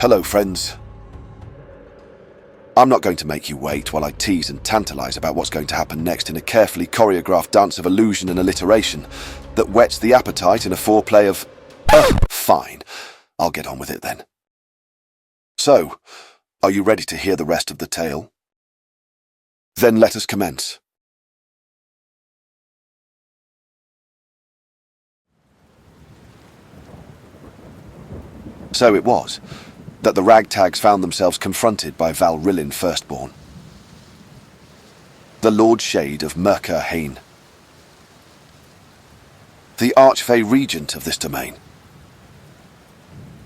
Hello, friends. I'm not going to make you wait while I tease and tantalize about what's going to happen next in a carefully choreographed dance of illusion and alliteration that whets the appetite in a foreplay of... Fine. I'll get on with it then. So, are you ready to hear the rest of the tale? Then let us commence. So it was that the Ragtags found themselves confronted by Val'Rilyn Firstborn, the Lord-Shade of Meenko, the Archfey regent of this domain.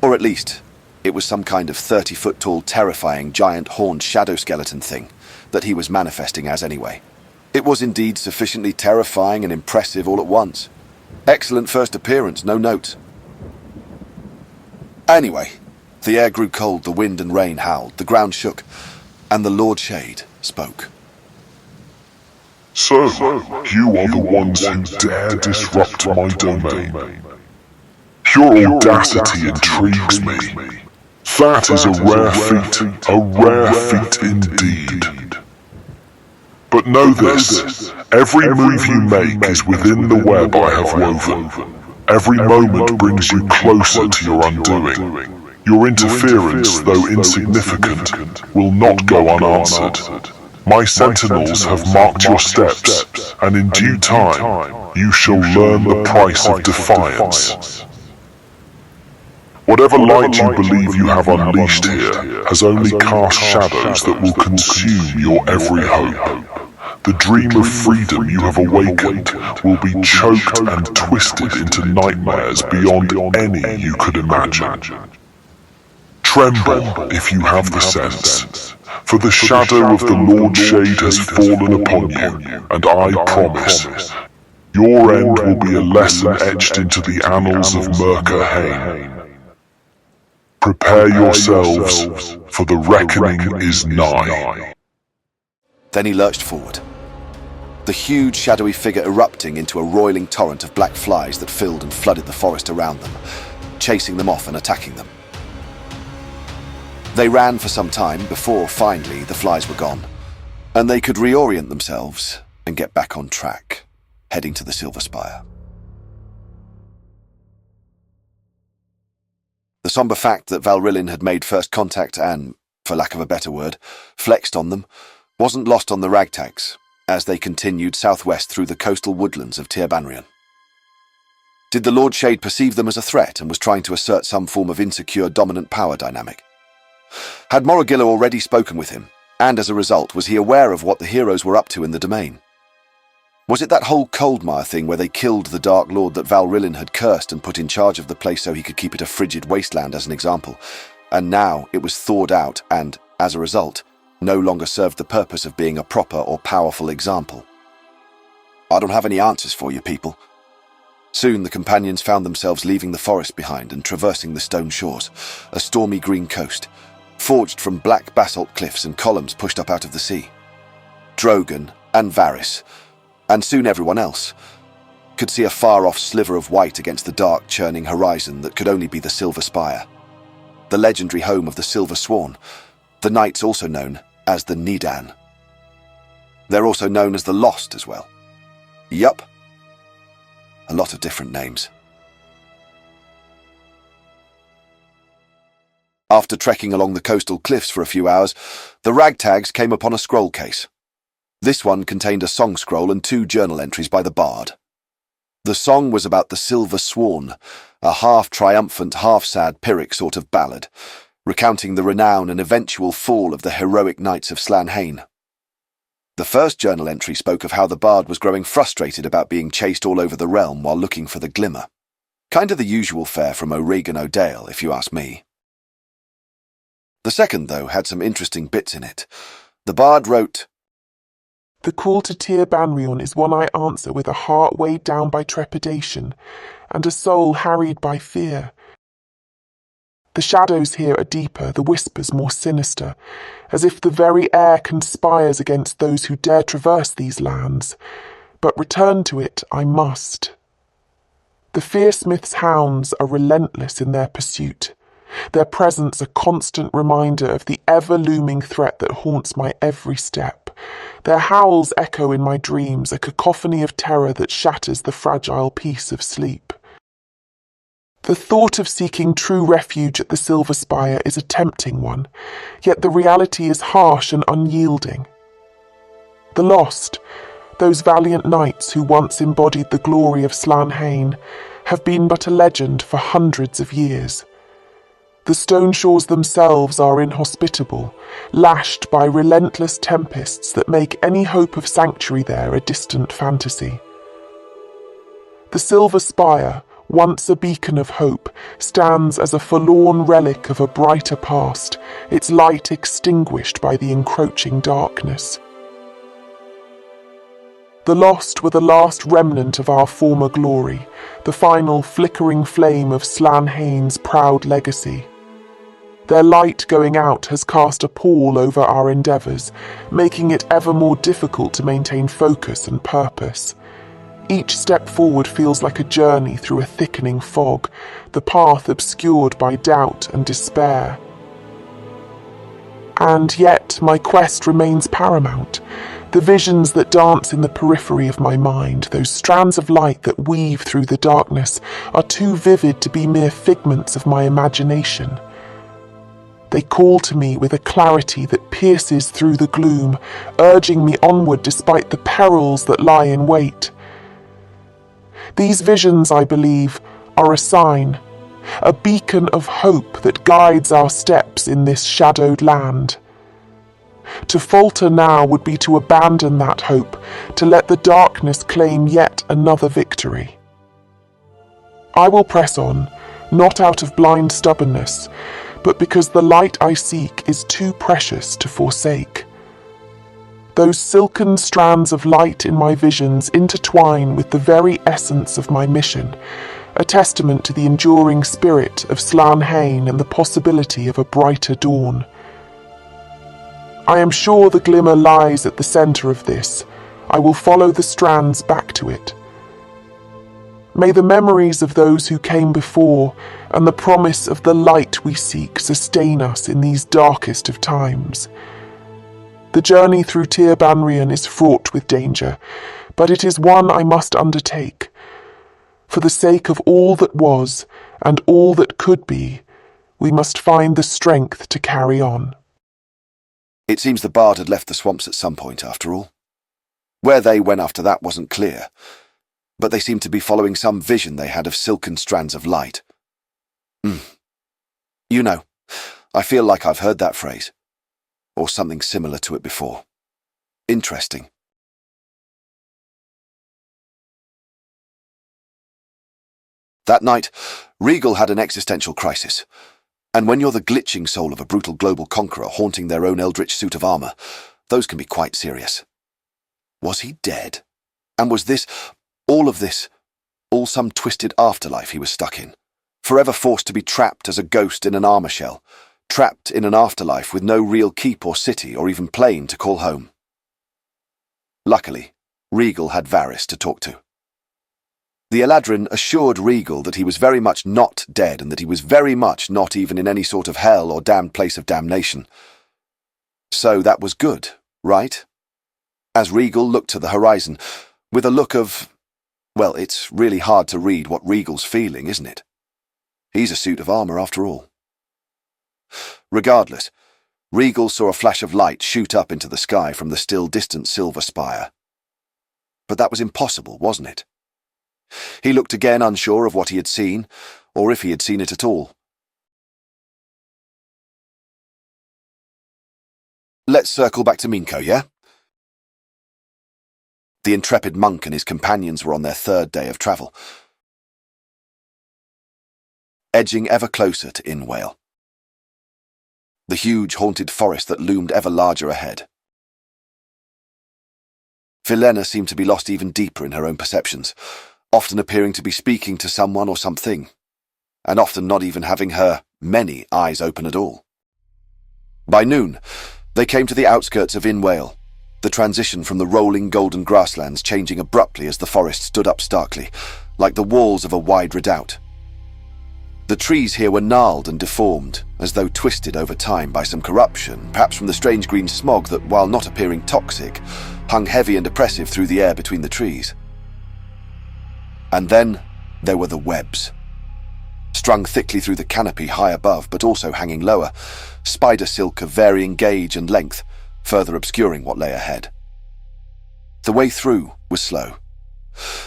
Or at least, it was some kind of 30-foot-tall, terrifying, giant horned shadow skeleton thing that he was manifesting as anyway. It was indeed sufficiently terrifying and impressive all at once. Excellent first appearance, no notes. Anyway, the air grew cold, the wind and rain howled, the ground shook, and the Lord-Shade spoke. So, you are the ones who dare disrupt my domain. Your audacity intrigues me. That is a rare feat indeed. But know this, every move you make is within the web I have woven. Every moment brings you closer to your undoing. Your interference, though insignificant, will not go unanswered. My sentinels have marked your steps, and in due time, you shall learn the price of defiance. Whatever light you believe you have unleashed here has only cast shadows that will consume your every hope. The dream of freedom you have awakened will be choked and twisted into nightmares beyond any you could imagine. Tremble if you have the sense, for the shadow of the Lord-Shade has fallen upon you, and I promise, your end will be a lesson etched into the annals of Meenko. Prepare yourselves, for the reckoning is nigh. Then he lurched forward, the huge shadowy figure erupting into a roiling torrent of black flies that filled and flooded the forest around them, chasing them off and attacking them. They ran for some time before, finally, the flies were gone, and they could reorient themselves and get back on track, heading to the Silver Spire. The somber fact that Val'Rilyn had made first contact and, for lack of a better word, flexed on them, wasn't lost on the Ragtags as they continued southwest through the coastal woodlands of Tir Banrhian. Did the Lord-Shade perceive them as a threat and was trying to assert some form of insecure dominant power dynamic? Had Moragilla already spoken with him, and as a result, was he aware of what the heroes were up to in the domain? Was it that whole Coldmire thing where they killed the Dark Lord that Val'Rilyn had cursed and put in charge of the place so he could keep it a frigid wasteland as an example, and now it was thawed out and, as a result, no longer served the purpose of being a proper or powerful example? I don't have any answers for you, people. Soon the companions found themselves leaving the forest behind and traversing the stone shores, a stormy green coast, forged from black basalt cliffs and columns pushed up out of the sea. Drogon and Varys, and soon everyone else, could see a far-off sliver of white against the dark, churning horizon that could only be the Silver Spire, the legendary home of the Silver Sworn, the knights also known as the Nidan. They're also known as the Lost as well. Yup. A lot of different names. After trekking along the coastal cliffs for a few hours, the Ragtags came upon a scroll case. This one contained a song scroll and 2 journal entries by the bard. The song was about the Silver Sworn, a half-triumphant, half-sad Pyrrhic sort of ballad, recounting the renown and eventual fall of the heroic knights of Slanhain. The first journal entry spoke of how the bard was growing frustrated about being chased all over the realm while looking for the glimmer. Kind of the usual fare from O'Regan O'Dale, if you ask me. The second, though, had some interesting bits in it. The bard wrote, "The call to Tir Banrhian is one I answer with a heart weighed down by trepidation, and a soul harried by fear. The shadows here are deeper, the whispers more sinister, as if the very air conspires against those who dare traverse these lands. But return to it I must. The Fearsmith's hounds are relentless in their pursuit. their presence a constant reminder of the ever-looming threat that haunts my every step. Their howls echo in my dreams, a cacophony of terror that shatters the fragile peace of sleep. The thought of seeking true refuge at the Silver Spire is a tempting one, yet the reality is harsh and unyielding. The lost, those valiant knights who once embodied the glory of Slanhain, have been but a legend for hundreds of years. The stone shores themselves are inhospitable, lashed by relentless tempests that make any hope of sanctuary there a distant fantasy. The Silver Spire, once a beacon of hope, stands as a forlorn relic of a brighter past, its light extinguished by the encroaching darkness. The lost were the last remnant of our former glory, the final flickering flame of Slanhain's proud legacy. Their light going out has cast a pall over our endeavours, making it ever more difficult to maintain focus and purpose. Each step forward feels like a journey through a thickening fog, the path obscured by doubt and despair. And yet my quest remains paramount. The visions that dance in the periphery of my mind, those strands of light that weave through the darkness, are too vivid to be mere figments of my imagination. They call to me with a clarity that pierces through the gloom, urging me onward despite the perils that lie in wait. These visions, I believe, are a sign, a beacon of hope that guides our steps in this shadowed land. To falter now would be to abandon that hope, to let the darkness claim yet another victory. I will press on, not out of blind stubbornness, but because the light I seek is too precious to forsake. Those silken strands of light in my visions intertwine with the very essence of my mission, a testament to the enduring spirit of Slanhain and the possibility of a brighter dawn. I am sure the glimmer lies at the centre of this. I will follow the strands back to it. May the memories of those who came before and the promise of the light we seek sustain us in these darkest of times. The journey through Tir Banrian is fraught with danger, but it is one I must undertake. For the sake of all that was and all that could be, we must find the strength to carry on. It seems the bard had left the swamps at some point, after all. Where they went after that wasn't clear, but they seemed to be following some vision they had of silken strands of light. You know, I feel like I've heard that phrase, or something similar to it before. Interesting. That night, Regal had an existential crisis. And when you're the glitching soul of a brutal global conqueror haunting their own eldritch suit of armour, those can be quite serious. Was he dead? And was this, all of this, all some twisted afterlife he was stuck in? Forever forced to be trapped as a ghost in an armour shell, trapped in an afterlife with no real keep or city or even plane to call home. Luckily, Regal had Varys to talk to. The Eladrin assured Regal that he was very much not dead and that he was very much not even in any sort of hell or damned place of damnation. So that was good, right? As Regal looked to the horizon, with a look of... Well, it's really hard to read what Regal's feeling, isn't it? He's a suit of armour after all. Regardless, Regal saw a flash of light shoot up into the sky from the still distant Silver Spire. But that was impossible, wasn't it? He looked again, unsure of what he had seen, or if he had seen it at all. Let's circle back to Meenko, yeah? The intrepid monk and his companions were on their third day of travel, edging ever closer to Inwale, the huge haunted forest that loomed ever larger ahead. Vilena seemed to be lost even deeper in her own perceptions, often appearing to be speaking to someone or something, and often not even having her many eyes open at all. By noon, they came to the outskirts of Inwale, the transition from the rolling golden grasslands changing abruptly as the forest stood up starkly, like the walls of a wide redoubt. The trees here were gnarled and deformed, as though twisted over time by some corruption, perhaps from the strange green smog that, while not appearing toxic, hung heavy and oppressive through the air between the trees. And then there were the webs. Strung thickly through the canopy high above, but also hanging lower, spider silk of varying gauge and length, further obscuring what lay ahead. The way through was slow.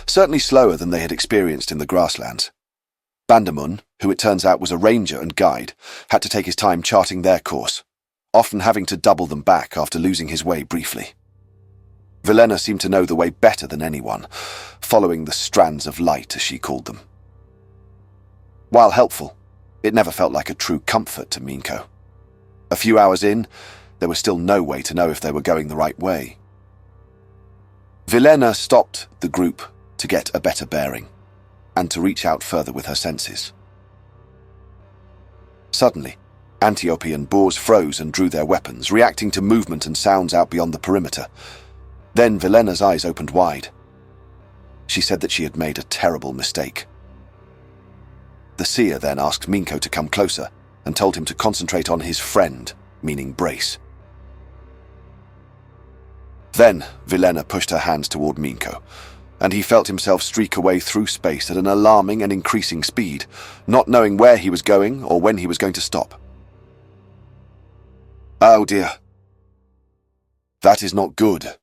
Certainly slower than they had experienced in the grasslands. Bandamun, who it turns out was a ranger and guide, had to take his time charting their course, often having to double them back after losing his way briefly. Val'Rilyn seemed to know the way better than anyone, following the strands of light, as she called them. While helpful, it never felt like a true comfort to Meenko. A few hours in, there was still no way to know if they were going the right way. Val'Rilyn stopped the group to get a better bearing, and to reach out further with her senses. Suddenly, Antiope and Boars froze and drew their weapons, reacting to movement and sounds out beyond the perimeter. Then Val'Rilyn's eyes opened wide. She said that she had made a terrible mistake. The seer then asked Meenko to come closer and told him to concentrate on his friend, meaning Brace. Then Val'Rilyn pushed her hands toward Meenko, and he felt himself streak away through space at an alarming and increasing speed, not knowing where he was going or when he was going to stop. "Oh dear. That is not good,"